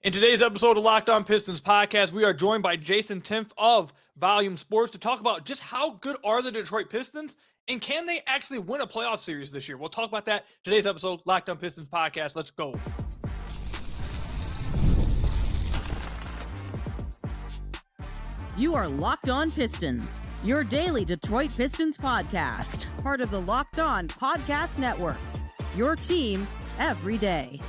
In today's episode of Locked On Pistons podcast, we are joined by Jason Timpf of Volume Sports to talk about just how good are the Detroit Pistons and can they actually win a playoff series this year? We'll talk about that today's episode, Locked On Pistons podcast. Let's go. You are Locked On Pistons, your daily Detroit Pistons podcast, part of the Locked On Podcast Network, your team every day.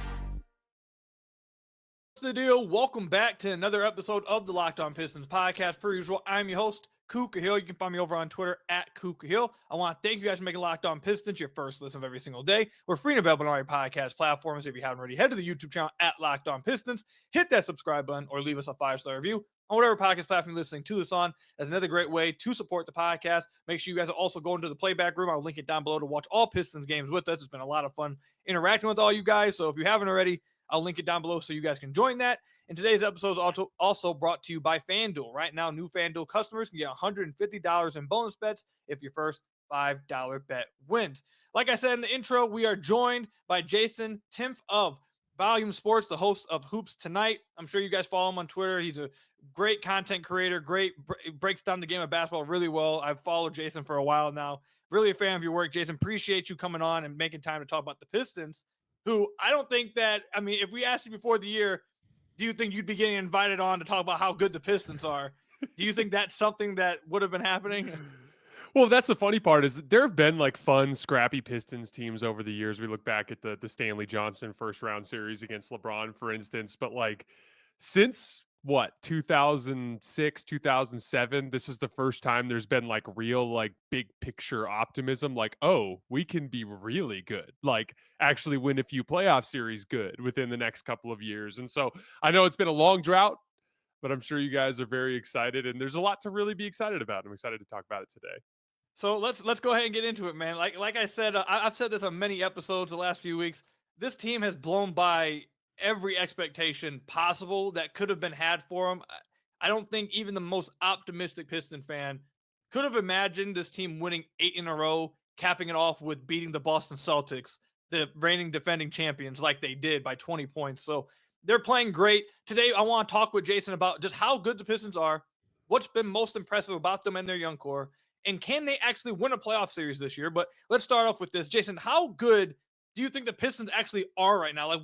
What's the deal? Welcome back to another episode of the Locked On Pistons podcast. Per usual, I'm your host, Ku Khahil. You can find me over on Twitter at Ku Khahil. I want to thank you guys for making Locked On Pistons your first listen of every single day. We're free and available on all your podcast platforms. If you haven't already, head to the YouTube channel at Locked On Pistons, hit that subscribe button, or leave us a 5-star review on whatever podcast platform you're listening to this on. That's another great way to support the podcast. Make sure you guys are also going to the playback room. I'll link it down below to watch all Pistons games with us. It's been a lot of fun interacting with all you guys. So if you haven't already, I'll link it down below so you guys can join that. And today's episode is also brought to you by FanDuel. Right now, new FanDuel customers can get $150 in bonus bets if your first $5 bet wins. Like I said in the intro, we are joined by Jason Timpf of Volume Sports, the host of Hoops Tonight. I'm sure you guys follow him on Twitter. He's a great content creator, breaks down the game of basketball really well. I've followed Jason for a while now. Really a fan of your work, Jason. Appreciate you coming on and making time to talk about the Pistons, who I don't think that, I mean, if we asked you before the year, do you think you'd be getting invited on to talk about how good the Pistons are? Do you think that's something that would have been happening? Well, that's the funny part is there have been like fun, scrappy Pistons teams over the years. We look back at the Stanley Johnson first round series against LeBron, for instance. But like since 2006, 2007, this is the first time there's been like real, like big picture optimism. Like, oh, we can be really good, like actually win a few playoff series good within the next couple of years. And so I know it's been a long drought, but I'm sure you guys are very excited and there's a lot to really be excited about. I'm excited to talk about it today. So let's go ahead and get into it, man. Like I said, I've said this on many episodes the last few weeks. This team has blown by every expectation possible that could have been had for them. I don't think even the most optimistic Piston fan could have imagined this team winning 8 in a row, capping it off with beating the Boston Celtics, the reigning defending champions, like they did by 20 points. So they're playing great. Today, I want to talk with Jason about just how good the Pistons are, what's been most impressive about them and their young core, and can they actually win a playoff series this year? But let's start off with this. Jason, how good do you think the Pistons actually are right now? Like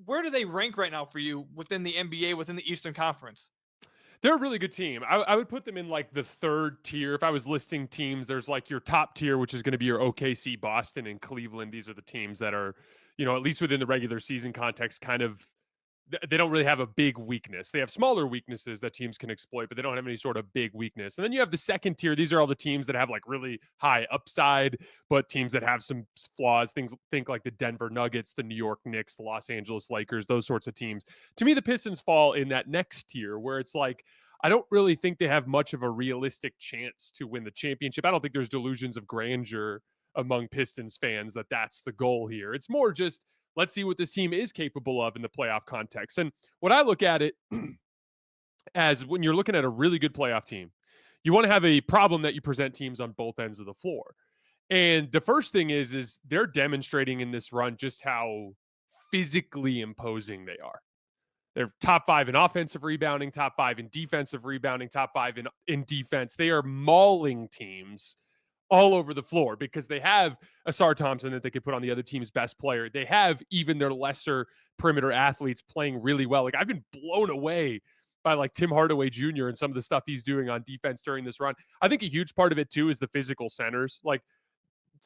where do they rank right now for you within the NBA, within the Eastern Conference? They're a really good team. I would put them in like the third tier. If I was listing teams, there's like your top tier, which is going to be your OKC, Boston, and Cleveland. These are the teams that are, at least within the regular season context, kind of they don't really have a big weakness. They have smaller weaknesses that teams can exploit, but they don't have any sort of big weakness. And then you have the second tier. These are all the teams that have like really high upside, but teams that have some flaws. Think like the Denver Nuggets, the New York Knicks, the Los Angeles Lakers, those sorts of teams. To me, the Pistons fall in that next tier where it's like, I don't really think they have much of a realistic chance to win the championship. I don't think there's delusions of grandeur among Pistons fans that that's the goal here. It's more just, let's see what this team is capable of in the playoff context. And what I look at it as when you're looking at a really good playoff team, you want to have a problem that you present teams on both ends of the floor. And the first thing is they're demonstrating in this run just how physically imposing they are. They're top 5 in offensive rebounding, top 5 in defensive rebounding, top 5 in defense. They are mauling teams all over the floor because they have Asar Thompson that they could put on the other team's best player. They have even their lesser perimeter athletes playing really well. Like I've been blown away by like Tim Hardaway Jr. and some of the stuff he's doing on defense during this run. I think a huge part of it too is the physical centers. Like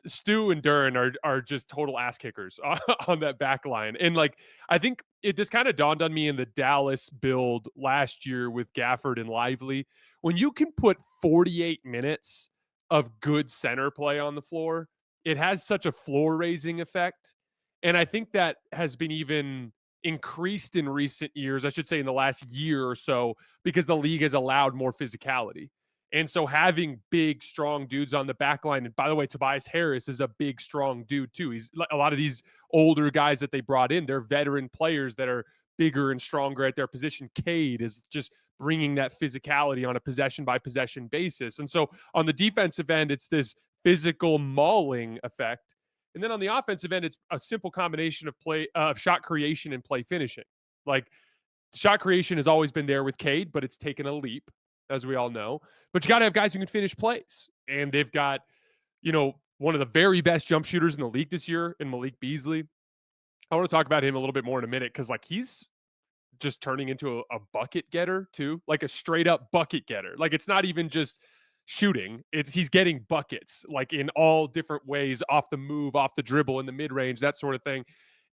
Stu and Duren are just total ass kickers on that back line. And like, I think this kind of dawned on me in the Dallas build last year with Gafford and Lively. When you can put 48 minutes of good center play on the floor, it has such a floor raising effect. And I think that has been even increased in recent years, I should say in the last year or so, because the league has allowed more physicality. And so having big, strong dudes on the back line, and by the way, Tobias Harris is a big, strong dude too. He's a lot of these older guys that they brought in, they're veteran players that are bigger and stronger at their position. Cade is just bringing that physicality on a possession by possession basis. And so on the defensive end, it's this physical mauling effect. And then on the offensive end, it's a simple combination of shot creation and play finishing. Like, shot creation has always been there with Cade, but it's taken a leap, as we all know. But you got to have guys who can finish plays. And they've got, one of the very best jump shooters in the league this year in Malik Beasley. I want to talk about him a little bit more in a minute because, like, he's just turning into a bucket getter too, like a straight up bucket getter. Like, it's not even just shooting, it's he's getting buckets like in all different ways, off the move, off the dribble, in the mid range, that sort of thing.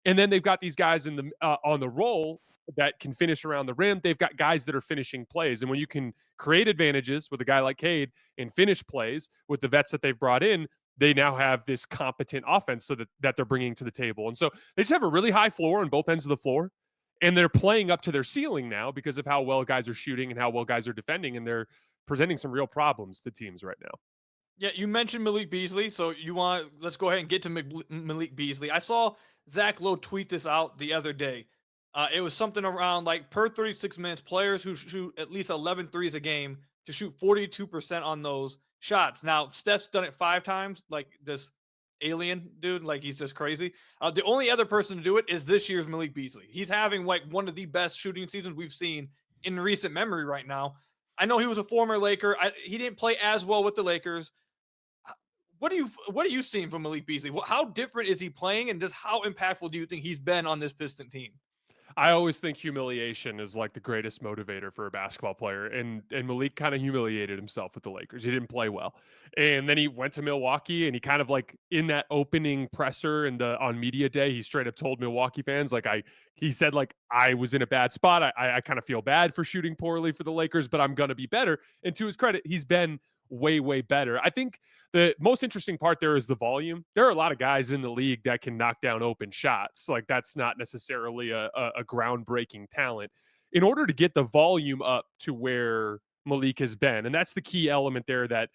And then they've got these guys in the on the roll that can finish around the rim. They've got guys that are finishing plays, and when you can create advantages with a guy like Cade and finish plays with the vets that they've brought in, they now have this competent offense that they're bringing to the table. And so they just have a really high floor on both ends of the floor, and they're playing up to their ceiling now because of how well guys are shooting and how well guys are defending, and they're presenting some real problems to teams right now. Yeah, you mentioned Malik Beasley, so let's go ahead and get to Malik Beasley. I saw Zach Lowe tweet this out the other day. It was something around like per 36 minutes, players who shoot at least 11 threes a game to shoot 42% on those shots. Now, Steph's done it 5 times, like this alien dude, like he's just crazy. The only other person to do it is this year's Malik Beasley. He's having like one of the best shooting seasons we've seen in recent memory right now. I know he was a former Laker. He didn't play as well with the Lakers. What are you seeing from Malik Beasley? How different is he playing, and just how impactful do you think he's been on this Piston team? I always think humiliation is like the greatest motivator for a basketball player. And Malik kind of humiliated himself with the Lakers. He didn't play well. And then he went to Milwaukee, and he kind of like in that opening presser and on media day, he straight up told Milwaukee fans, like he said, like, I was in a bad spot. I kind of feel bad for shooting poorly for the Lakers, but I'm going to be better. And to his credit, he's been way, way better. I think the most interesting part there is the volume. There are a lot of guys in the league that can knock down open shots. Like, that's not necessarily a groundbreaking talent. In order to get the volume up to where Malik has been, and that's the key element there that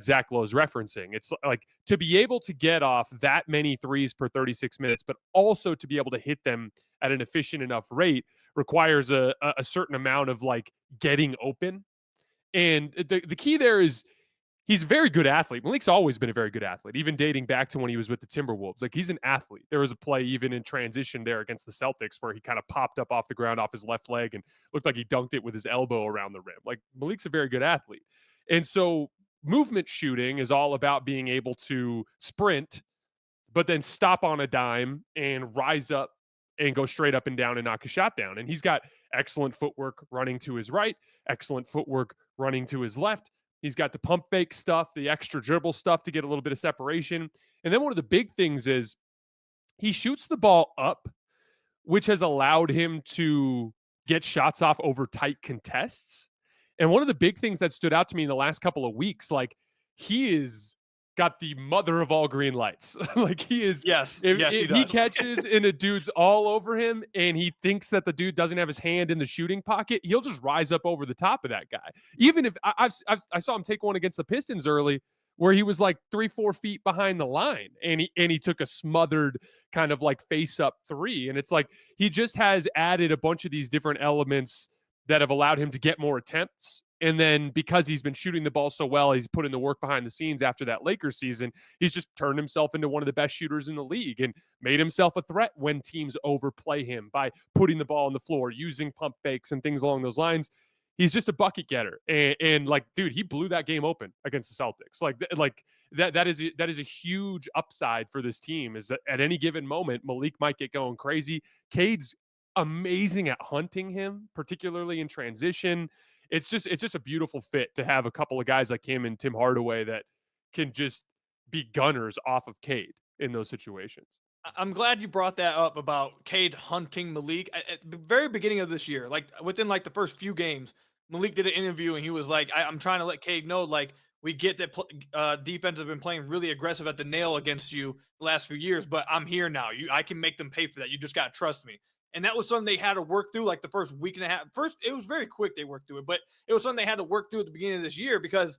Zach Lowe is referencing. It's like to be able to get off that many threes per 36 minutes, but also to be able to hit them at an efficient enough rate requires a certain amount of like getting open. And the key there is he's a very good athlete. Malik's always been a very good athlete, even dating back to when he was with the Timberwolves. Like, he's an athlete. There was a play even in transition there against the Celtics where he kind of popped up off the ground off his left leg and looked like he dunked it with his elbow around the rim. Like, Malik's a very good athlete. And so movement shooting is all about being able to sprint, but then stop on a dime and rise up and go straight up and down and knock a shot down. And he's got excellent footwork running to his right, excellent footwork running to his left. He's got the pump fake stuff, the extra dribble stuff to get a little bit of separation. And then one of the big things is he shoots the ball up, which has allowed him to get shots off over tight contests. And one of the big things that stood out to me in the last couple of weeks, like, he is got the mother of all green lights. Like, he is. Yes. If he catches and a dude's all over him and he thinks that the dude doesn't have his hand in the shooting pocket, he'll just rise up over the top of that guy. Even if I saw him take one against the Pistons early where he was like 3-4 feet behind the line and he took a smothered kind of like face up 3. And it's like, he just has added a bunch of these different elements that have allowed him to get more attempts. And then because he's been shooting the ball so well, he's put in the work behind the scenes after that Lakers season. He's just turned himself into one of the best shooters in the league and made himself a threat when teams overplay him by putting the ball on the floor, using pump fakes and things along those lines. He's just a bucket getter. And like, dude, he blew that game open against the Celtics. Like that is a huge upside for this team, is that at any given moment, Malik might get going crazy. Cade's amazing at hunting him, particularly in transition. It's just a beautiful fit to have a couple of guys like him and Tim Hardaway that can just be gunners off of Cade in those situations. I'm glad you brought that up about Cade hunting Malik. At the very beginning of this year, like within like the first few games, Malik did an interview and he was like, I'm trying to let Cade know, like, we get that defense have been playing really aggressive at the nail against you the last few years, but I'm here now. I can make them pay for that. You just got to trust me. And that was something they had to work through like the first week and a half. First, it was very quick they worked through it, but it was something they had to work through at the beginning of this year, because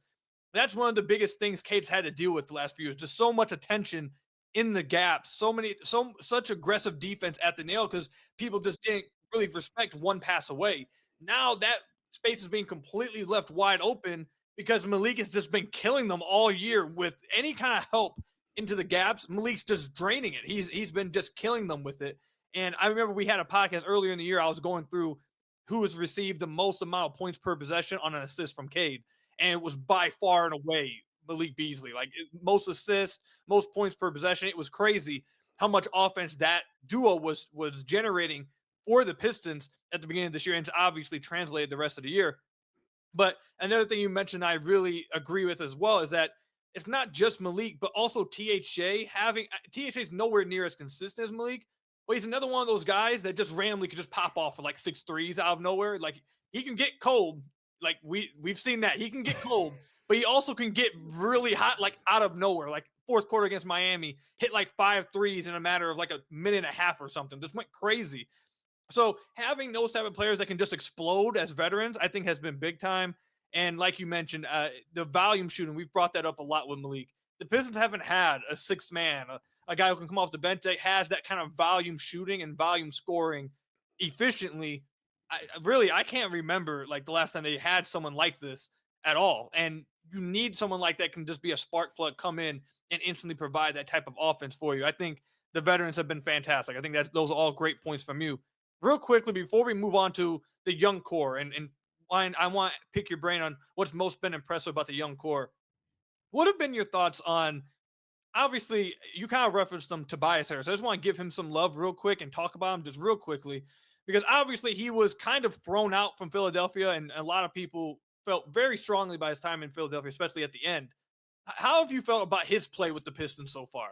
that's one of the biggest things Cade's had to deal with the last few years. Just so much attention in the gaps, such aggressive defense at the nail, because people just didn't really respect one pass away. Now that space is being completely left wide open because Malik has just been killing them all year with any kind of help into the gaps. Malik's just draining it. He's been just killing them with it. And I remember we had a podcast earlier in the year. I was going through who has received the most amount of points per possession on an assist from Cade. And it was by far and away Malik Beasley. Like most assists, most points per possession. It was crazy how much offense that duo was generating for the Pistons at the beginning of this year, and it's obviously translated the rest of the year. But another thing you mentioned I really agree with as well is that it's not just Malik, but also THJ. Having THJ is nowhere near as consistent as Malik, but he's another one of those guys that just randomly could just pop off for like 6 threes out of nowhere. Like he can get cold. Like we've seen that. He can get cold, but he also can get really hot, like out of nowhere. Like fourth quarter against Miami, hit like 5 threes in a matter of like a minute and a half or something. Just went crazy. So having those type of players that can just explode as veterans, I think has been big time. And like you mentioned, the volume shooting, we've brought that up a lot with Malik. The Pistons haven't had a sixth man, a guy who can come off the bench that has that kind of volume shooting and volume scoring efficiently. I can't remember like the last time they had someone like this at all. And you need someone like that can just be a spark plug, come in and instantly provide that type of offense for you. I think the veterans have been fantastic. I think that those are all great points from you. Real quickly before we move on to the young core, and I want to pick your brain on what's most been impressive about the young core. What have been your thoughts on? Obviously, you kind of referenced them, Tobias Harris. I just want to give him some love real quick and talk about him just real quickly because obviously he was kind of thrown out from Philadelphia, and a lot of people felt very strongly by his time in Philadelphia, especially at the end. How have you felt about his play with the Pistons so far?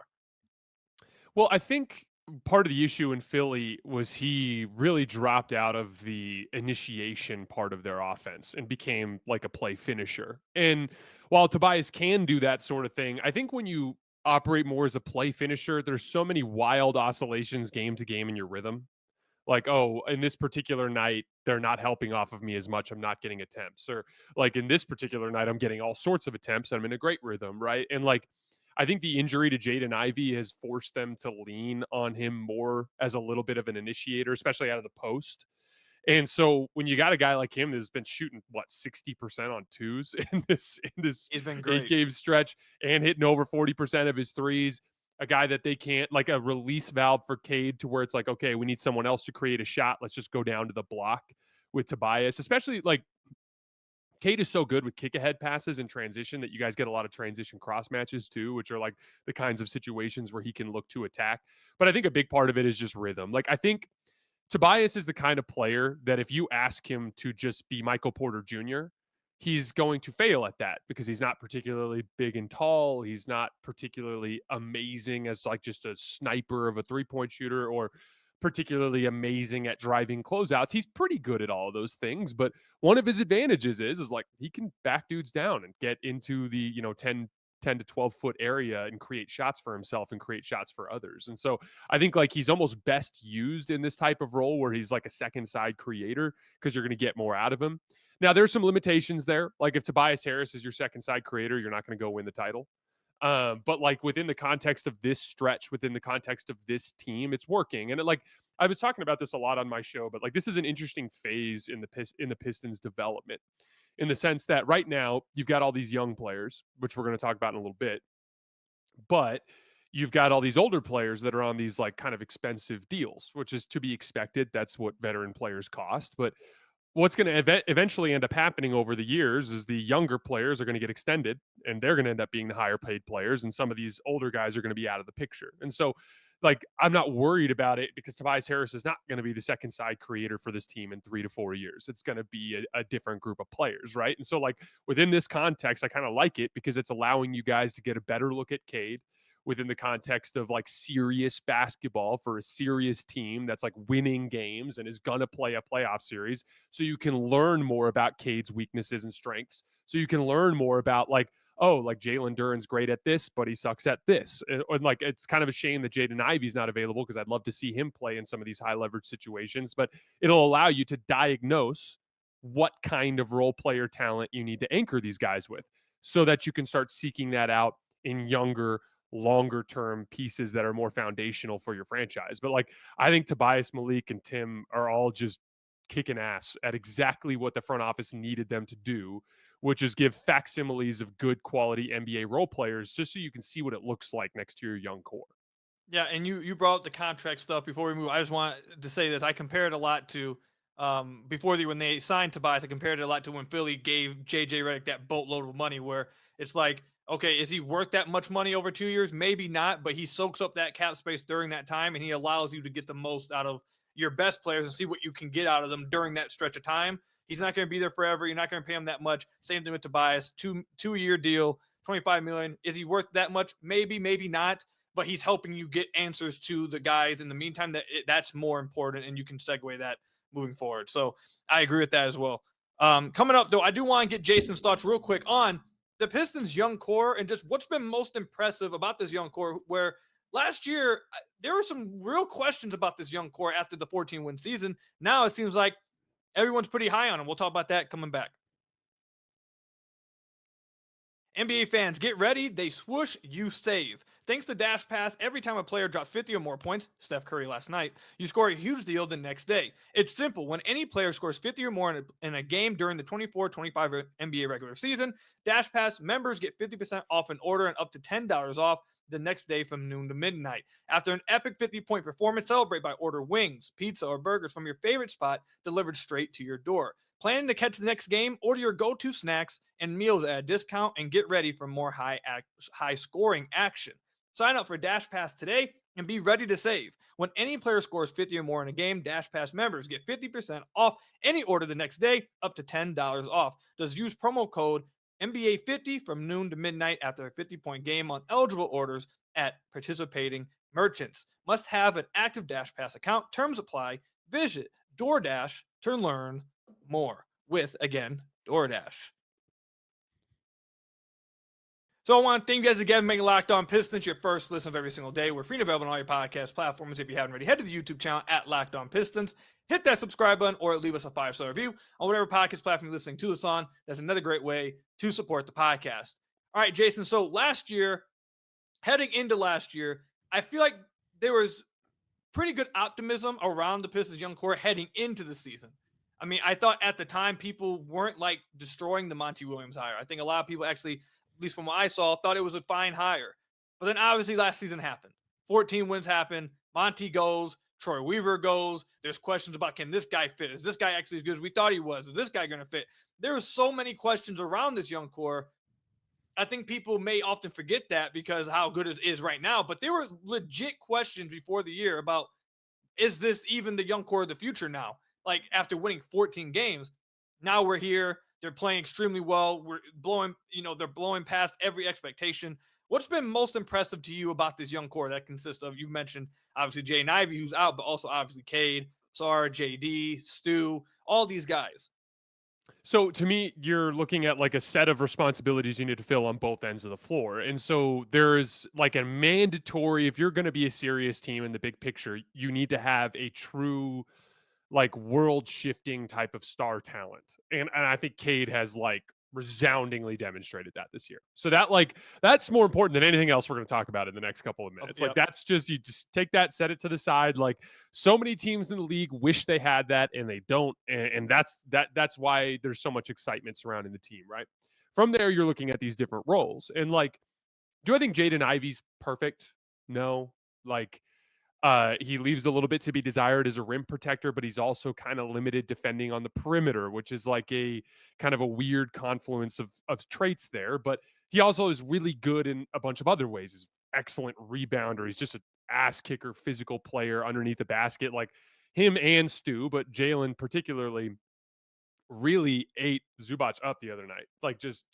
Well, I think part of the issue in Philly was he really dropped out of the initiation part of their offense and became like a play finisher. And while Tobias can do that sort of thing, I think when you operate more as a play finisher, there's so many wild oscillations game to game in your rhythm. Like, oh, in this particular night, they're not helping off of me as much. I'm not getting attempts. Or like in this particular night, I'm getting all sorts of attempts. I'm in a great rhythm, right? And like, I think the injury to Jaden Ivey has forced them to lean on him more as a little bit of an initiator, especially out of the post. And so when you got a guy like him that's been shooting what 60% on twos in this He's been eight great. game stretch and hitting over 40% of his threes, a guy that they can't like a release valve for Cade to where it's like, okay, we need someone else to create a shot. Let's just go down to the block with Tobias, especially like Cade is so good with kick ahead passes and transition that you guys get a lot of transition cross matches too, which are like the kinds of situations where he can look to attack. But I think a big part of it is just rhythm. Like I think Tobias is the kind of player that if you ask him to just be Michael Porter Jr., he's going to fail at that because he's not particularly big and tall. He's not particularly amazing as like just a sniper of a three-point shooter or particularly amazing at driving closeouts. He's pretty good at all of those things, but one of his advantages is like he can back dudes down and get into the, 10 to 12 foot area and create shots for himself and create shots for others. And so I think like he's almost best used in this type of role where he's like a second side creator because you're going to get more out of him. Now there's some limitations there. Like if Tobias Harris is your second side creator, you're not going to go win the title. But like within the context of this stretch, within the context of this team, it's working. And like I was talking about this a lot on my show, but like this is an interesting phase in the Pistons development in the sense that right now you've got all these young players, which we're going to talk about in a little bit, but you've got all these older players that are on these like kind of expensive deals, which is to be expected. That's what veteran players cost. But what's going to eventually end up happening over the years is the younger players are going to get extended and they're going to end up being the higher paid players. And some of these older guys are going to be out of the picture. And so, like, I'm not worried about it because Tobias Harris is not going to be the second side creator for this team in 3 to 4 years. It's going to be a different group of players, right? And so, like, within this context, I kind of like it because it's allowing you guys to get a better look at Cade within the context of like serious basketball for a serious team that's like winning games and is going to play a playoff series. So you can learn more about Cade's weaknesses and strengths. So you can learn more about like, oh, like Jalen Duren's great at this, but he sucks at this. And like, it's kind of a shame that Jaden Ivey's not available because I'd love to see him play in some of these high leverage situations, but it'll allow you to diagnose what kind of role player talent you need to anchor these guys with so that you can start seeking that out in younger, longer term pieces that are more foundational for your franchise. But like, I think Tobias, Malik, and Tim are all just kicking ass at exactly what the front office needed them to do, which is give facsimiles of good quality NBA role players just so you can see what it looks like next to your young core. Yeah, and you brought up the contract stuff before we move. I just want to say this. I compared it a lot to when they signed Tobias. I compared it a lot to when Philly gave JJ Redick that boatload of money, where it's like, okay, is he worth that much money over 2 years? Maybe not, but he soaks up that cap space during that time, and he allows you to get the most out of your best players and see what you can get out of them during that stretch of time. He's not going to be there forever. You're not going to pay him that much. Same thing with Tobias. Two-year deal, 25 million. Is he worth that much? Maybe, maybe not, but he's helping you get answers to the guys in the meantime. That's more important, and you can segue that moving forward. So I agree with that as well. Coming up, though, I do want to get Jason's thoughts real quick on the Pistons' young core and just what's been most impressive about this young core, where last year there were some real questions about this young core after the 14-win season. Now it seems like everyone's pretty high on him. We'll talk about that coming back. NBA fans, get ready. They swoosh, you save. Thanks to Dash Pass, every time a player drops 50 or more points, Steph Curry last night, you score a huge deal the next day. It's simple. When any player scores 50 or more in a game during the 24-25 NBA regular season, Dash Pass members get 50% off an order and up to $10 off the next day from noon to midnight. After an epic 50-point performance, celebrate by order wings, pizza, or burgers from your favorite spot delivered straight to your door. Planning to catch the next game? Order your go-to snacks and meals at a discount and get ready for more high-scoring action. Sign up for Dash Pass today and be ready to save. When any player scores 50 or more in a game, Dash Pass members get 50% off any order the next day, up to $10 off. Just use promo code NBA50 from noon to midnight after a 50-point game on eligible orders at participating merchants. Must have an active Dash Pass account. Terms apply. Visit DoorDash to learn more with, again, DoorDash. So I want to thank you guys again for making Locked On Pistons your first listen of every single day. We're free and available on all your podcast platforms. If you haven't already, head to the YouTube channel at Locked On Pistons. Hit that subscribe button or leave us a 5-star review on whatever podcast platform you're listening to us on. That's another great way to support the podcast. All right, Jason. So heading into last year, I feel like there was pretty good optimism around the Pistons young core heading into the season. I mean, I thought at the time people weren't like destroying the Monty Williams hire. I think a lot of people actually, at least from what I saw, thought it was a fine hire. But then obviously last season happened. 14 wins happen. Monty goes. Troy Weaver goes. There's questions about, can this guy fit? Is this guy actually as good as we thought he was? Is this guy going to fit? There are so many questions around this young core. I think people may often forget that because how good it is right now. But there were legit questions before the year about, is this even the young core of the future now? Like after winning 14 games, now we're here. They're playing extremely well. They're blowing past every expectation. What's been most impressive to you about this young core that consists of, you mentioned obviously Jay and Ivy, who's out, but also obviously Cade, Sar, JD, Stu, all these guys? So to me, you're looking at like a set of responsibilities you need to fill on both ends of the floor. And so there's like a mandatory, if you're going to be a serious team in the big picture, you need to have a true like world shifting type of star talent. And I think Cade has like resoundingly demonstrated that this year. So that's more important than anything else we're going to talk about in the next couple of minutes. Yep. Like that's just, you just take that, set it to the side. Like so many teams in the league wish they had that and they don't. And that's why there's so much excitement surrounding the team, right? From there, you're looking at these different roles. And like, do I think Jaden Ivey's perfect? No. Like, he leaves a little bit to be desired as a rim protector, but he's also kind of limited defending on the perimeter, which is like a kind of a weird confluence of traits there. But he also is really good in a bunch of other ways. He's excellent rebounder. He's just an ass kicker, physical player underneath the basket, like him and Stu, but Jalen particularly really ate Zubac up the other night. Like just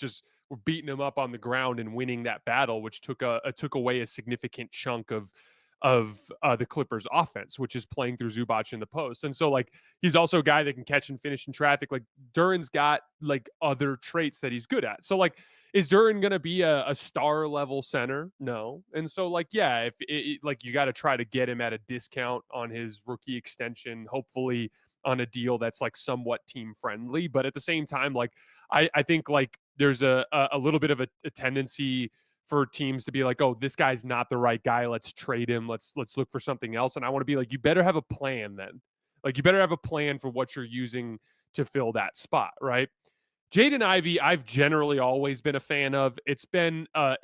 were beating him up on the ground and winning that battle, which took away a significant chunk of the Clippers offense, which is playing through Zubac in the post. And so like, he's also a guy that can catch and finish in traffic. Like Duran's got like other traits that he's good at. So like, is Duran going to be a star level center? No. And so like, yeah, if like you got to try to get him at a discount on his rookie extension, hopefully on a deal that's like somewhat team friendly. But at the same time, like, I think like there's a little bit of a tendency for teams to be like, oh, this guy's not the right guy. Let's trade him. Let's look for something else. And I want to be like, you better have a plan then. Like you better have a plan for what you're using to fill that spot, right? Jaden Ivey, I've generally always been a fan of. It's been a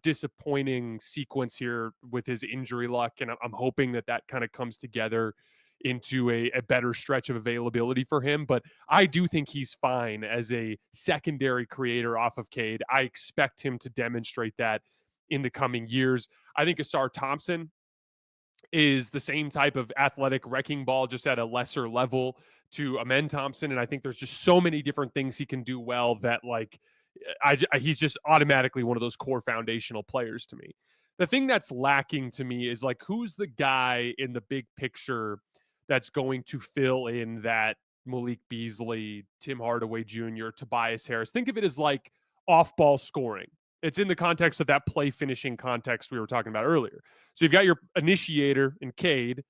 disappointing sequence here with his injury luck, and I'm hoping that kind of comes together into a better stretch of availability for him. But I do think he's fine as a secondary creator off of Cade. I expect him to demonstrate that in the coming years. I think Asar Thompson is the same type of athletic wrecking ball, just at a lesser level to Amen Thompson. And I think there's just so many different things he can do well that, like, he's just automatically one of those core foundational players to me. The thing that's lacking to me is, like, who's the guy in the big picture that's going to fill in that Malik Beasley, Tim Hardaway Jr., Tobias Harris. Think of it as like off-ball scoring. It's in the context of that play finishing context we were talking about earlier. So you've got your initiator in Cade.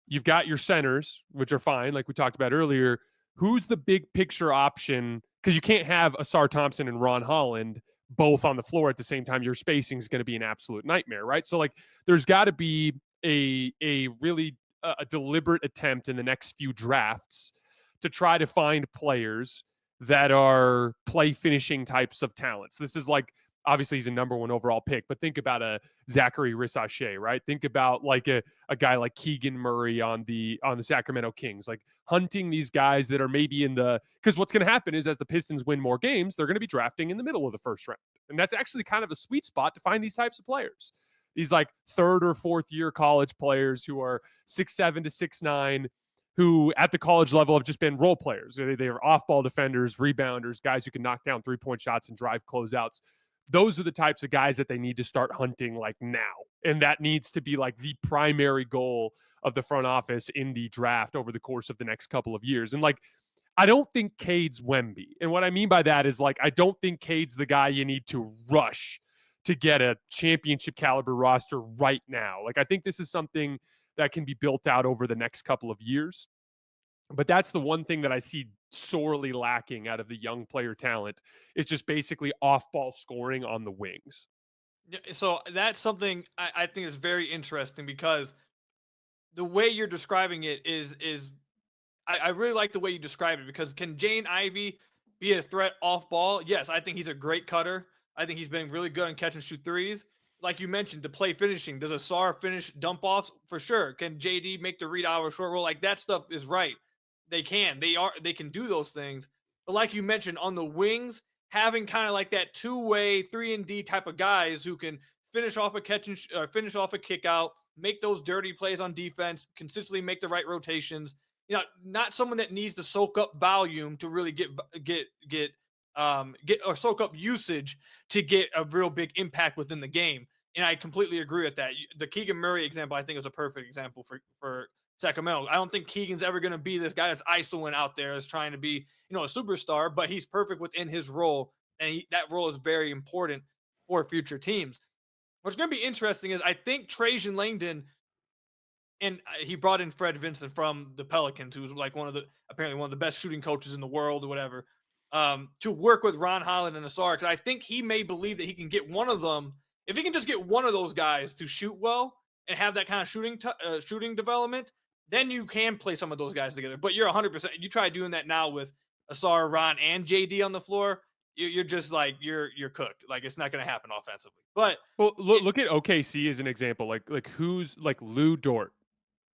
You've got your centers, which are fine, like we talked about earlier. Who's the big picture option? Because you can't have Asar Thompson and Ron Holland both on the floor at the same time. Your spacing is going to be an absolute nightmare, right? So, like, there's got to be a really a deliberate attempt in the next few drafts to try to find players that are play finishing types of talents. This is like, obviously he's a number 1 overall pick, but think about a Zachary Rissache, right? Think about like a guy like Keegan Murray on the Sacramento Kings, like hunting these guys that are maybe because what's going to happen is, as the Pistons win more games, they're going to be drafting in the middle of the first round. And that's actually kind of a sweet spot to find these types of players. These like 3rd or 4th year college players who are 6'7" to 6'9", who at the college level have just been role players. They are off-ball defenders, rebounders, guys who can knock down 3-point shots and drive closeouts. Those are the types of guys that they need to start hunting like now. And that needs to be like the primary goal of the front office in the draft over the course of the next couple of years. And like, I don't think Cade's Wemby. And what I mean by that is, like, I don't think Cade's the guy you need to rush to get a championship caliber roster right now. Like, I think this is something that can be built out over the next couple of years. But that's the one thing that I see sorely lacking out of the young player talent. It's just basically off-ball scoring on the wings. So that's something I think is very interesting, because the way you're describing it is I really like the way you describe it, because can Jaden Ivey be a threat off ball? Yes, I think he's a great cutter. I think he's been really good on catch and shoot threes. Like you mentioned, the play finishing. Does Asar finish dump offs? For sure. Can JD make the read out or short roll? Like, that stuff is right. They can. They can do those things. But like you mentioned, on the wings, having kind of like that two-way 3-and-D type of guys who can finish off a catch and finish off a kick out, make those dirty plays on defense, consistently make the right rotations. You know, not someone that needs to soak up volume to really get or soak up usage to get a real big impact within the game. And I completely agree with that. The Keegan Murray example, I think, is a perfect example for Sacramento. I don't think Keegan's ever going to be this guy that's isoing out there as trying to be, a superstar, but he's perfect within his role. And that role is very important for future teams. What's going to be interesting is, I think Trajan Langdon, and he brought in Fred Vincent from the Pelicans, who's like apparently one of the best shooting coaches in the world or whatever, to work with Ron Holland and Asar. Because I think he may believe that he can get one of them. If he can just get one of those guys to shoot well and have that kind of shooting development, then you can play some of those guys together. But you're 100%. You try doing that now with Asar, Ron, and JD on the floor, you're just like you're cooked. Like, it's not going to happen offensively. But look at OKC as an example. Like who's like Lou Dort,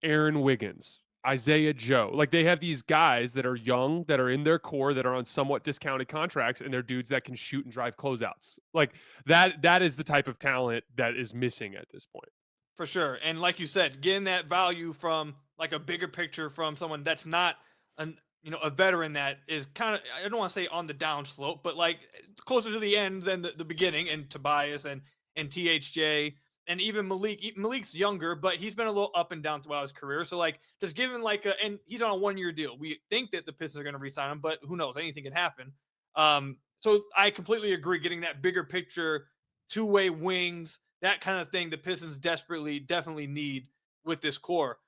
Aaron Wiggins, Isaiah Joe. Like, they have these guys that are young, that are in their core, that are on somewhat discounted contracts, and they're dudes that can shoot and drive closeouts. Like, that is the type of talent that is missing at this point. For sure. And like you said, getting that value from like a bigger picture from someone that's not a veteran, that is kind of, I don't want to say on the down slope, but like closer to the end than the beginning, and Tobias and THJ. And even Malik's younger, but he's been a little up and down throughout his career. So, like, just give him and he's on a 1-year deal. We think that the Pistons are going to re-sign him, but who knows? Anything can happen. So I completely agree. Getting that bigger picture, two-way wings, that kind of thing, the Pistons definitely need with this core.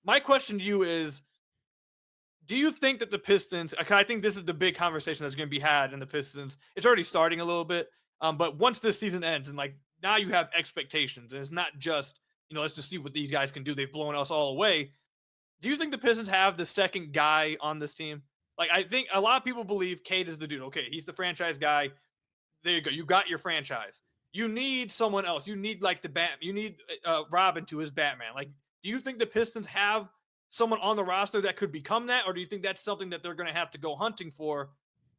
My question to you is, do you think that the Pistons, I think this is the big conversation that's going to be had in the Pistons. It's already starting a little bit. But once this season ends, and like, now you have expectations, and it's not just, let's just see what these guys can do. They've blown us all away. Do you think the Pistons have the second guy on this team? Like, I think a lot of people believe Cade is the dude. Okay, he's the franchise guy. There you go. You got your franchise. You need someone else. You need like you need Robin to his Batman. Like, do you think the Pistons have someone on the roster that could become that, or do you think that's something that they're going to have to go hunting for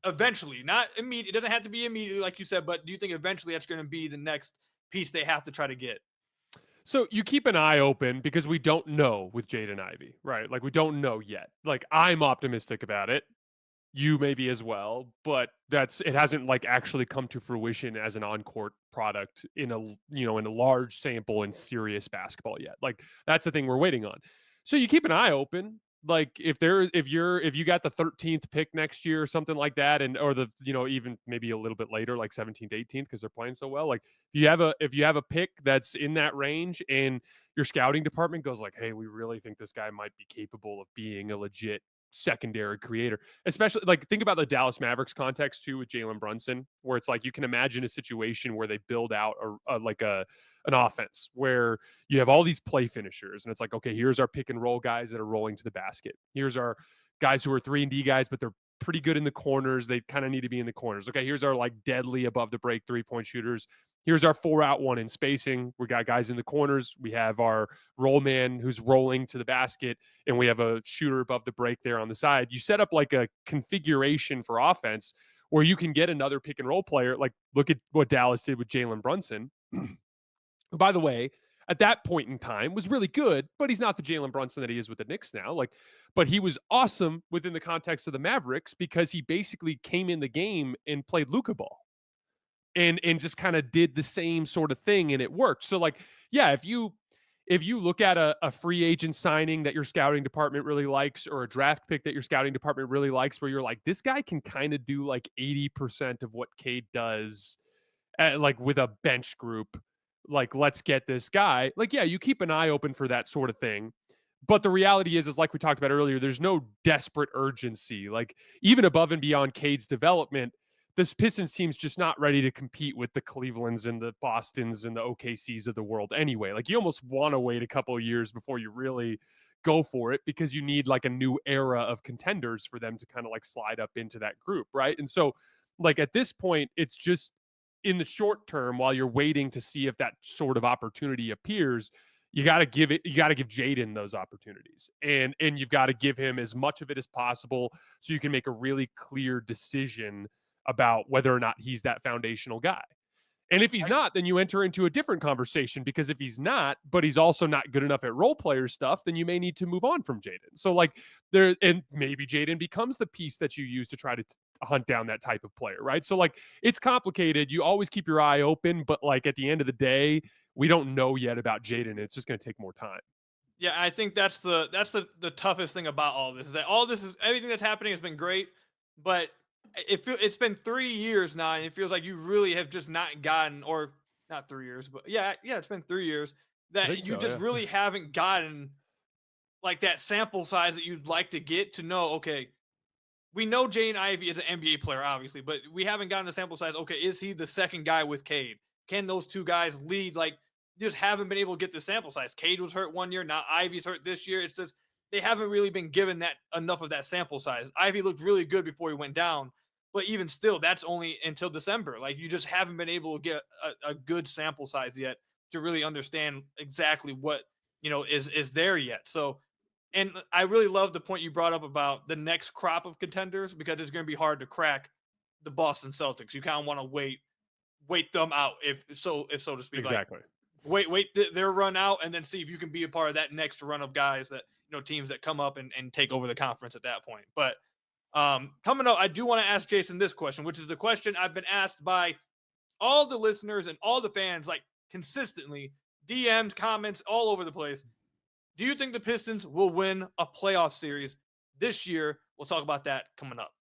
eventually? Not immediate. It doesn't have to be immediately, like you said, but do you think eventually that's going to be the next piece they have to try to get? So you keep an eye open because we don't know with Jaden Ivey, right? Like we don't know yet. Like I'm optimistic about it. You maybe as well, but it hasn't like actually come to fruition as an on-court product in a large sample in serious basketball yet. Like that's the thing we're waiting on. So you keep an eye open. Like if you got the 13th pick next year or something like that, and or the even maybe a little bit later, like 17th, 18th, because they're playing so well. Like if you have a pick that's in that range and your scouting department goes like, hey, we really think this guy might be capable of being a legit secondary creator, especially like think about the Dallas Mavericks context too with Jalen Brunson, where it's like you can imagine a situation where they build out an offense where you have all these play finishers and it's like, okay, here's our pick and roll guys that are rolling to the basket. Here's our guys who are 3-and-D guys, but they're pretty good in the corners. They kind of need to be in the corners. Okay, here's our like deadly above the break 3-point shooters. Here's our 4-out-1 in spacing. We got guys in the corners. We have our roll man who's rolling to the basket, and we have a shooter above the break there on the side. You set up like a configuration for offense where you can get another pick and roll player. Like look at what Dallas did with Jalen Brunson. By the way, at that point in time was really good, but he's not the Jalen Brunson that he is with the Knicks now. Like, but he was awesome within the context of the Mavericks because he basically came in the game and played Luka ball and just kind of did the same sort of thing and it worked. So like, yeah, if you look at a free agent signing that your scouting department really likes or a draft pick that your scouting department really likes where you're like, this guy can kind of do like 80% of what Cade does like with a bench group, like let's get this guy. Like, yeah, you keep an eye open for that sort of thing. But the reality is like we talked about earlier, there's no desperate urgency. Like even above and beyond Cade's development, this Pistons team's just not ready to compete with the Clevelands and the Bostons and the OKCs of the world anyway. Like you almost want to wait a couple of years before you really go for it because you need like a new era of contenders for them to kind of like slide up into that group, right? And so like at this point, it's just in the short term while you're waiting to see if that sort of opportunity appears, you got to give Jaden those opportunities and you've got to give him as much of it as possible so you can make a really clear decision about whether or not he's that foundational guy. And if he's not, then you enter into a different conversation because if he's not, but he's also not good enough at role player stuff, then you may need to move on from Jaden. So like and maybe Jaden becomes the piece that you use to try to hunt down that type of player, right? So like it's complicated. You always keep your eye open, but like at the end of the day, we don't know yet about Jaden. It's just going to take more time. Yeah, I think that's the toughest thing about all this is that all this is everything that's happening has been great, but it's been 3 years now, and it feels like you really have just not gotten, or not 3 years, but yeah, it's been 3 years that you just really haven't gotten like that sample size that you'd like to get to know. Okay, we know Jaden Ivey is an NBA player, obviously, but we haven't gotten the sample size. Okay, is he the second guy with Cade? Can those two guys lead? Like, just haven't been able to get the sample size. Cade was hurt 1 year, now Ivey's hurt this year. It's just they haven't really been given that enough of that sample size. Ivey looked really good before he went down, but even still, that's only until December. Like, you just haven't been able to get a good sample size yet to really understand exactly what is there yet. So, and I really love the point you brought up about the next crop of contenders because it's going to be hard to crack the Boston Celtics. You kind of want to wait them out, if so to speak. Exactly. Like, wait their run out, and then see if you can be a part of that next run of guys that teams that come up and take over the conference at that point. But coming up, I do want to ask Jason this question, which is the question I've been asked by all the listeners and all the fans, like consistently, DMs, comments, all over the place. Do you think the Pistons will win a playoff series this year? We'll talk about that coming up.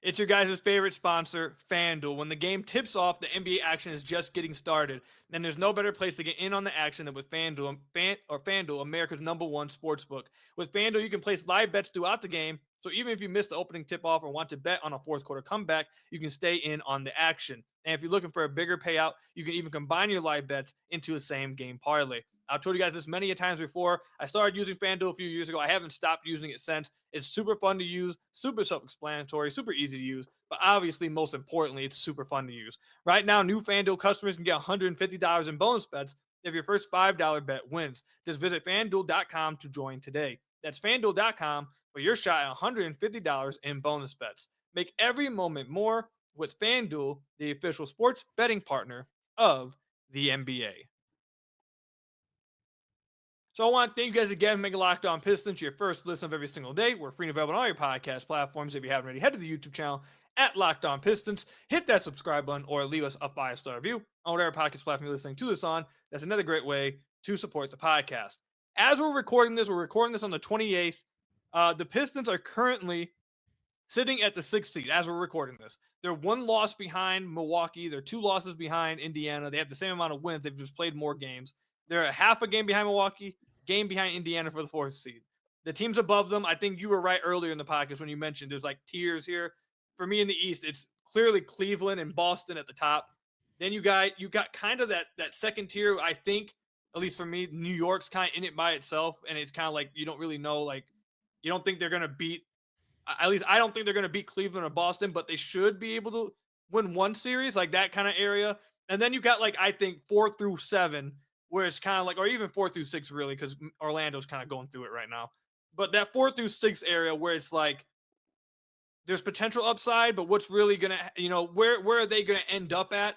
It's your guys' favorite sponsor, FanDuel. When the game tips off, the NBA action is just getting started. And there's no better place to get in on the action than with FanDuel, FanDuel, America's #1 sportsbook. With FanDuel, you can place live bets throughout the game. So even if you missed the opening tip-off or want to bet on a fourth quarter comeback, you can stay in on the action. And if you're looking for a bigger payout, you can even combine your live bets into a same-game parlay. I've told you guys this many a times before. I started using FanDuel a few years ago. I haven't stopped using it since. It's super fun to use, super self-explanatory, super easy to use, but obviously, most importantly, it's super fun to use. Right now, new FanDuel customers can get $150 in bonus bets if your first $5 bet wins. Just visit FanDuel.com to join today. That's FanDuel.com for your shot at $150 in bonus bets. Make every moment more with FanDuel, the official sports betting partner of the NBA. So I want to thank you guys again for making Locked On Pistons your first listen of every single day. We're free and available on all your podcast platforms. If you haven't already, head to the YouTube channel at Locked On Pistons. Hit that subscribe button or leave us a 5-star review on whatever podcast platform you're listening to this on. That's another great way to support the podcast. As we're recording this on the 28th. The Pistons are currently sitting at the 6th seed as we're recording this. They're one loss behind Milwaukee. They're 2 losses behind Indiana. They have the same amount of wins. They've just played more games. They're a half a game behind Milwaukee, game behind Indiana for the 4th seed. The teams above them, I think you were right earlier in the podcast when you mentioned there's like tiers here. For me in the East, it's clearly Cleveland and Boston at the top. Then you got kind of that second tier. I think, at least for me, New York's kind of in it by itself, and it's kind of like you don't really know, like you don't think they're going to beat, at least I don't think they're going to beat Cleveland or Boston, but they should be able to win one series, like that kind of area. And then you got like, I think 4 through 7, where it's kind of like, or even 4 through 6 really, because Orlando's kind of going through it right now. But that 4 through 6 area where it's like, there's potential upside, but what's really going to, where are they going to end up at?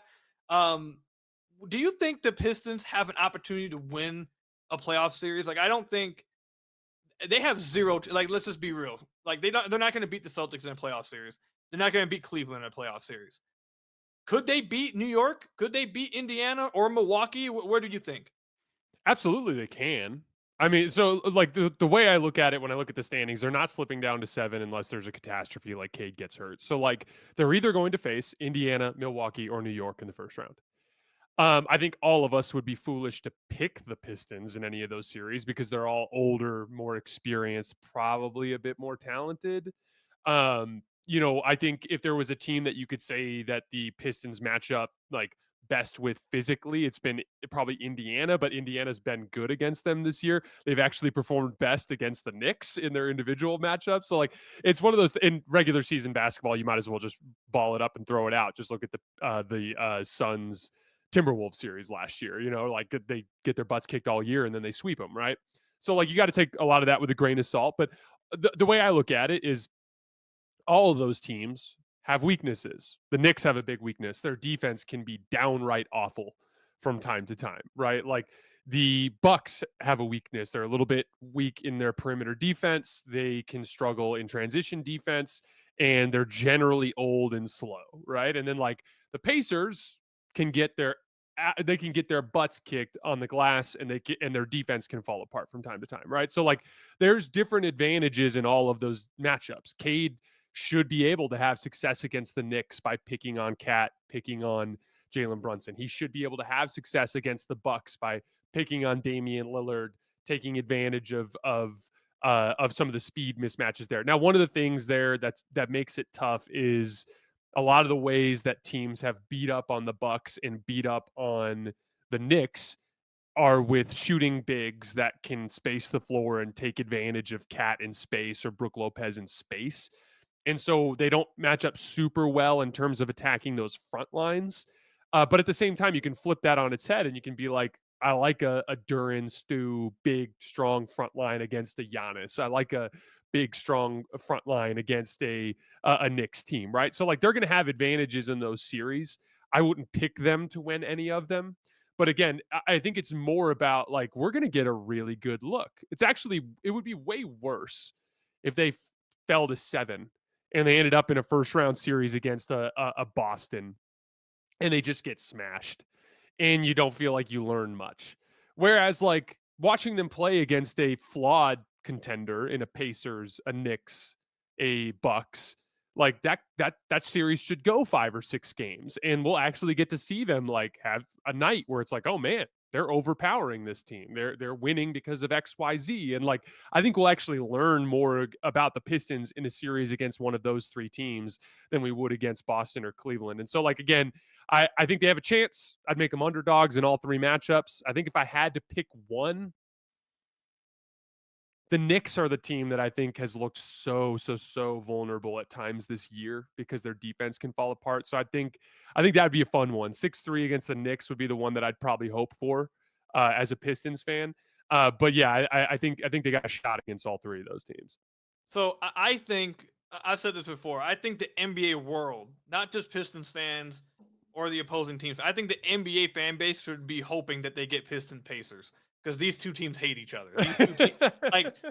Do you think the Pistons have an opportunity to win a playoff series? Like, I don't think they have zero. Like, let's just be real. Like, they're not going to beat the Celtics in a playoff series. They're not going to beat Cleveland in a playoff series. Could they beat New York? Could they beat Indiana or Milwaukee? Where do you think? Absolutely, they can. I mean, so like the way I look at it when I look at the standings, they're not slipping down to 7 unless there's a catastrophe like Cade gets hurt. So like they're either going to face Indiana, Milwaukee, or New York in the first round. I think all of us would be foolish to pick the Pistons in any of those series because they're all older, more experienced, probably a bit more talented. I think if there was a team that you could say that the Pistons match up like best with physically, it's been probably Indiana, but Indiana's been good against them this year. They've actually performed best against the Knicks in their individual matchups. So like it's one of those in regular season basketball, you might as well just ball it up and throw it out. Just look at the Suns Timberwolves series last year, like they get their butts kicked all year and then they sweep them, right? So like you got to take a lot of that with a grain of salt. But the way I look at it is all of those teams have weaknesses. The Knicks have a big weakness. Their defense can be downright awful from time to time, right? Like the Bucks have a weakness. They're a little bit weak in their perimeter defense. They can struggle in transition defense, and they're generally old and slow, right? And then like the Pacers can get their butts kicked on the glass, and their defense can fall apart from time to time, right? So like there's different advantages in all of those matchups. Cade should be able to have success against the Knicks by picking on Cat, picking on Jalen Brunson. He should be able to have success against the Bucks by picking on Damian Lillard, taking advantage of some of the speed mismatches there. Now, one of the things there that makes it tough is a lot of the ways that teams have beat up on the Bucks and beat up on the Knicks are with shooting bigs that can space the floor and take advantage of Cat in space or Brook Lopez in space. And so they don't match up super well in terms of attacking those front lines. But at the same time, you can flip that on its head and you can be like, I like a Duran Stu big, strong front line against a Giannis. I like a big, strong front line against a Knicks team, right? So like they're going to have advantages in those series. I wouldn't pick them to win any of them. But again, I think it's more about like, we're going to get a really good look. It would be way worse if they fell to 7 and they ended up in a first round series against a Boston and they just get smashed and you don't feel like you learn much. Whereas like watching them play against a flawed contender in a Pacers, a Knicks, a Bucks, like that series should go 5 or 6 games and we'll actually get to see them like have a night where it's like, oh man, they're overpowering this team. They're winning because of XYZ. And like, I think we'll actually learn more about the Pistons in a series against one of those three teams than we would against Boston or Cleveland. And so like, again, I think they have a chance. I'd make them underdogs in all three matchups. I think if I had to pick one, the Knicks are the team that I think has looked so vulnerable at times this year because their defense can fall apart. So I think that would be a fun one. 6-3 against the Knicks would be the one that I'd probably hope for as a Pistons fan. But yeah, I think they got a shot against all three of those teams. So I think I've said this before. I think the NBA world, not just Pistons fans or the opposing teams, I think the NBA fan base should be hoping that they get Pistons Pacers. Because these two teams hate each other.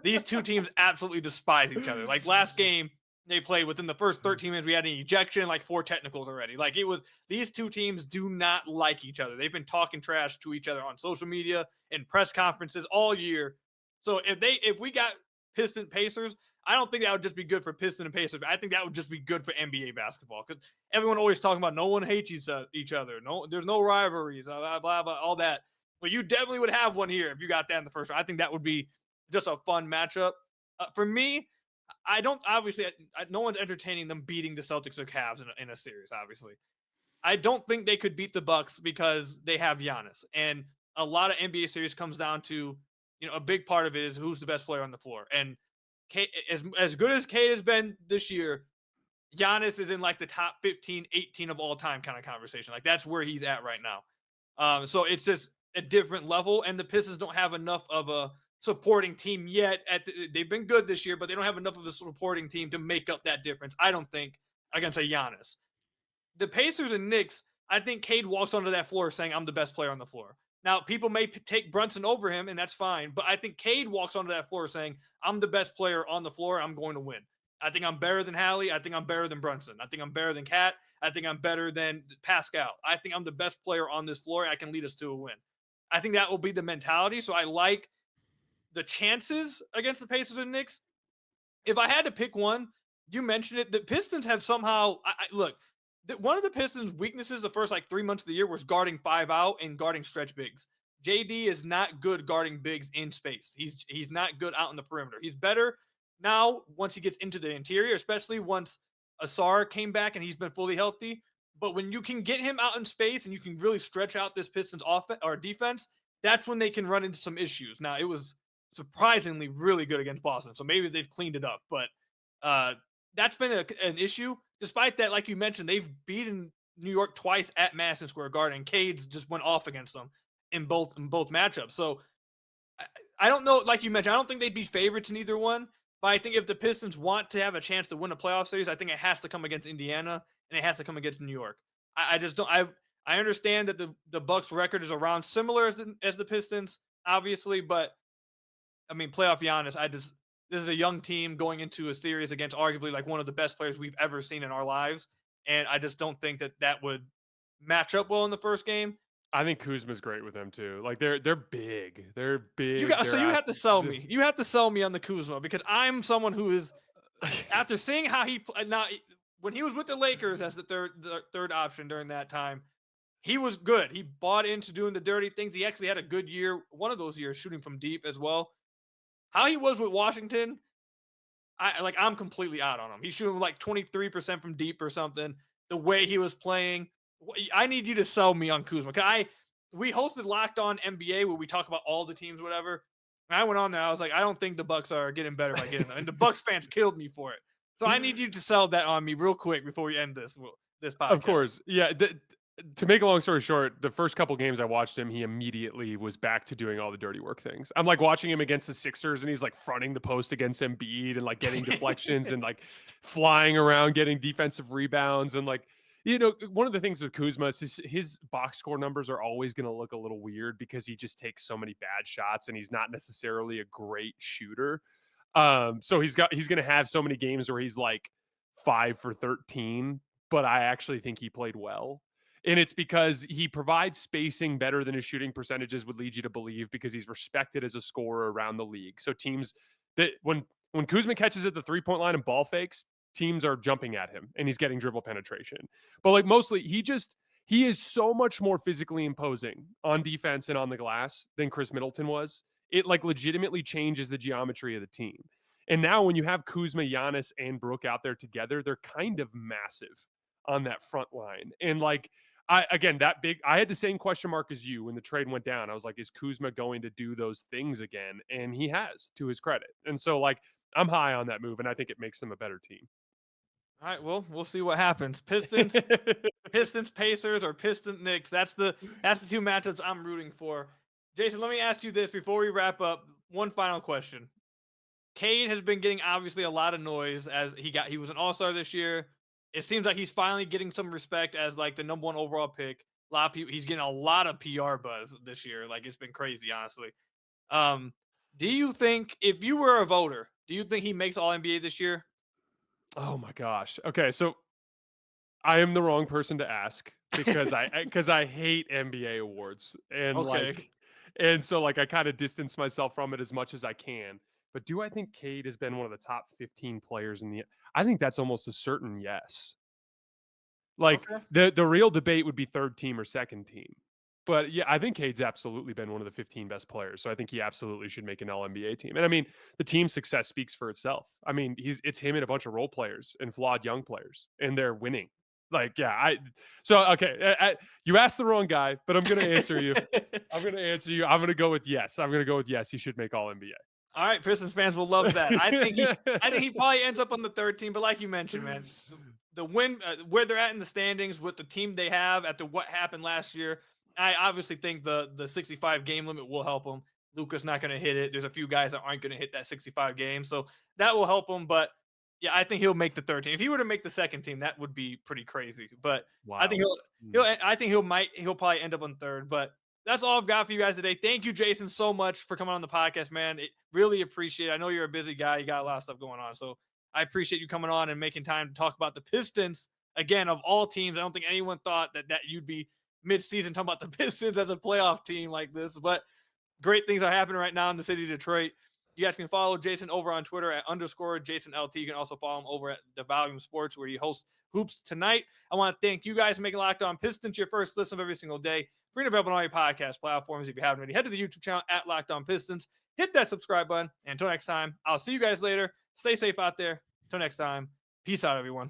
These two teams absolutely despise each other. Like last game they played, within the first 13 minutes, we had an ejection, like 4 technicals already. Like it was, these two teams do not like each other. They've been talking trash to each other on social media and press conferences all year. So if we got Piston Pacers, I don't think that would just be good for Piston and Pacers. I think that would just be good for NBA basketball, because everyone always talking about no one hates each other. No, there's no rivalries, blah, blah, blah, all that. But you definitely would have one here if you got that in the first round. I think that would be just a fun matchup. For me, I don't, obviously, no one's entertaining them beating the Celtics or Cavs in a series, obviously. I don't think they could beat the Bucks because they have Giannis. And a lot of NBA series comes down to, a big part of it is who's the best player on the floor. And Cade, as good as Cade has been this year, Giannis is in like the top 15, 18 of all time kind of conversation. Like that's where he's at right now. So it's just a different level, and the Pistons don't have enough of a supporting team yet. They've been good this year, but they don't have enough of a supporting team to make up that difference, I don't think, against a Giannis. The Pacers and Knicks, I think Cade walks onto that floor saying, I'm the best player on the floor. Now, people may take Brunson over him, and that's fine, but I think Cade walks onto that floor saying, I'm the best player on the floor, I'm going to win. I think I'm better than Hallie. I think I'm better than Brunson. I think I'm better than Cat. I think I'm better than Pascal. I think I'm the best player on this floor. I can lead us to a win. I think that will be the mentality. So I like the chances against the Pacers and Knicks. If I had to pick one, you mentioned it. The Pistons have somehow look. One of the Pistons' weaknesses the first 3 months of the year was guarding 5 out and guarding stretch bigs. JD is not good guarding bigs in space. He's not good out in the perimeter. He's better now once he gets into the interior, especially once Asar came back and he's been fully healthy. But when you can get him out in space and you can really stretch out this Pistons offense or defense, that's when they can run into some issues. Now, it was surprisingly really good against Boston, so maybe they've cleaned it up. But that's been an issue. Despite that, like you mentioned, they've beaten New York twice at Madison Square Garden, and Cade's just went off against them in both matchups. So I don't know, like you mentioned, I don't think they'd be favorites in either one. But I think if the Pistons want to have a chance to win a playoff series, I think it has to come against Indiana and it has to come against New York. I just don't. I understand that the Bucks record is around similar as the Pistons, obviously, but I mean, playoff Giannis. This is a young team going into a series against arguably like one of the best players we've ever seen in our lives, and I just don't think that would match up well in the first game. I think Kuzma's great with them too. Like they're big. They're big. You have to sell me. You have to sell me on the Kuzma, because I'm someone who is, after seeing how he now when he was with the Lakers as the third option during that time, he was good. He bought into doing the dirty things. He actually had a good year, one of those years, shooting from deep as well. How he was with Washington, I'm completely out on him. He's shooting like 23% from deep or something. The way he was playing, I need you to sell me on Kuzma. We hosted Locked On NBA where we talk about all the teams, whatever. And I went on there. I was like, I don't think the Bucks are getting better by getting them. And the Bucks fans killed me for it. So I need you to sell that on me real quick before we end this podcast. Of course. Yeah. To make a long story short, the first couple games I watched him, he immediately was back to doing all the dirty work things. I'm like watching him against the Sixers, and he's like fronting the post against Embiid and like getting deflections and like flying around, getting defensive rebounds. And like, one of the things with Kuzma is his box score numbers are always going to look a little weird because he just takes so many bad shots and he's not necessarily a great shooter. So he's going to have so many games where he's like 5 for 13, but I actually think he played well. And it's because he provides spacing better than his shooting percentages would lead you to believe, because he's respected as a scorer around the league. So teams that when Kuzma catches at the 3-point line and ball fakes, teams are jumping at him and he's getting dribble penetration. But like mostly he he is so much more physically imposing on defense and on the glass than Chris Middleton was. It like legitimately changes the geometry of the team. And now when you have Kuzma, Giannis, and Brook out there together, they're kind of massive on that front line. And like, I had the same question mark as you when the trade went down. I was like, is Kuzma going to do those things again? And he has, to his credit. And so like, I'm high on that move, and I think it makes them a better team. All right, well, we'll see what happens. Pistons, Pacers, or Pistons, Knicks. That's the two matchups I'm rooting for. Jason, let me ask you this before we wrap up. One final question. Cade has been getting obviously a lot of noise as he was an all-star this year. It seems like he's finally getting some respect as like the number 1 overall pick. A lot of people, he's getting a lot of PR buzz this year. Like it's been crazy, honestly. Do you think, if you were a voter, do you think he makes All NBA this year? Oh my gosh. Okay, so I am the wrong person to ask because I hate NBA awards and Okay. so like I kind of distance myself from it as much as I can. But do I think Cade has been one of the top 15 players in the? I think that's almost a certain yes. Like Okay. the real debate would be third team or second team. But yeah, I think Cade's absolutely been one of the 15 best players. So I think he absolutely should make an All NBA team. And I mean, the team success speaks for itself. I mean, it's him and a bunch of role players and flawed young players, and they're winning. Like, yeah, you asked the wrong guy, but I'm gonna answer you. I'm gonna go with yes. He should make All NBA. All right, Pistons fans will love that. I think he probably ends up on the third team, but like you mentioned, man, the win where they're at in the standings with the team they have after what happened last year. I obviously think the 65 game limit will help them. Luka's not going to hit it. There's a few guys that aren't going to hit that 65 game, so that will help him. But yeah, I think he'll make the third team. If he were to make the second team, that would be pretty crazy. But Wow. I think he'll probably end up on third. But that's all I've got for you guys today. Thank you, Jason, so much for coming on the podcast, man. Really appreciate it. I know you're a busy guy. You got a lot of stuff going on. So I appreciate you coming on and making time to talk about the Pistons. Again, of all teams, I don't think anyone thought that you'd be mid-season talking about the Pistons as a playoff team like this. But great things are happening right now in the city of Detroit. You guys can follow Jason over on Twitter at _JasonLT. You can also follow him over at The Volume Sports, where he hosts Hoops Tonight. I want to thank you guys for making Locked On Pistons your first listen of every single day. Free and available on all your podcast platforms. If you haven't already, head to the YouTube channel at Locked On Pistons. Hit that subscribe button. And until next time, I'll see you guys later. Stay safe out there. Until next time, peace out, everyone.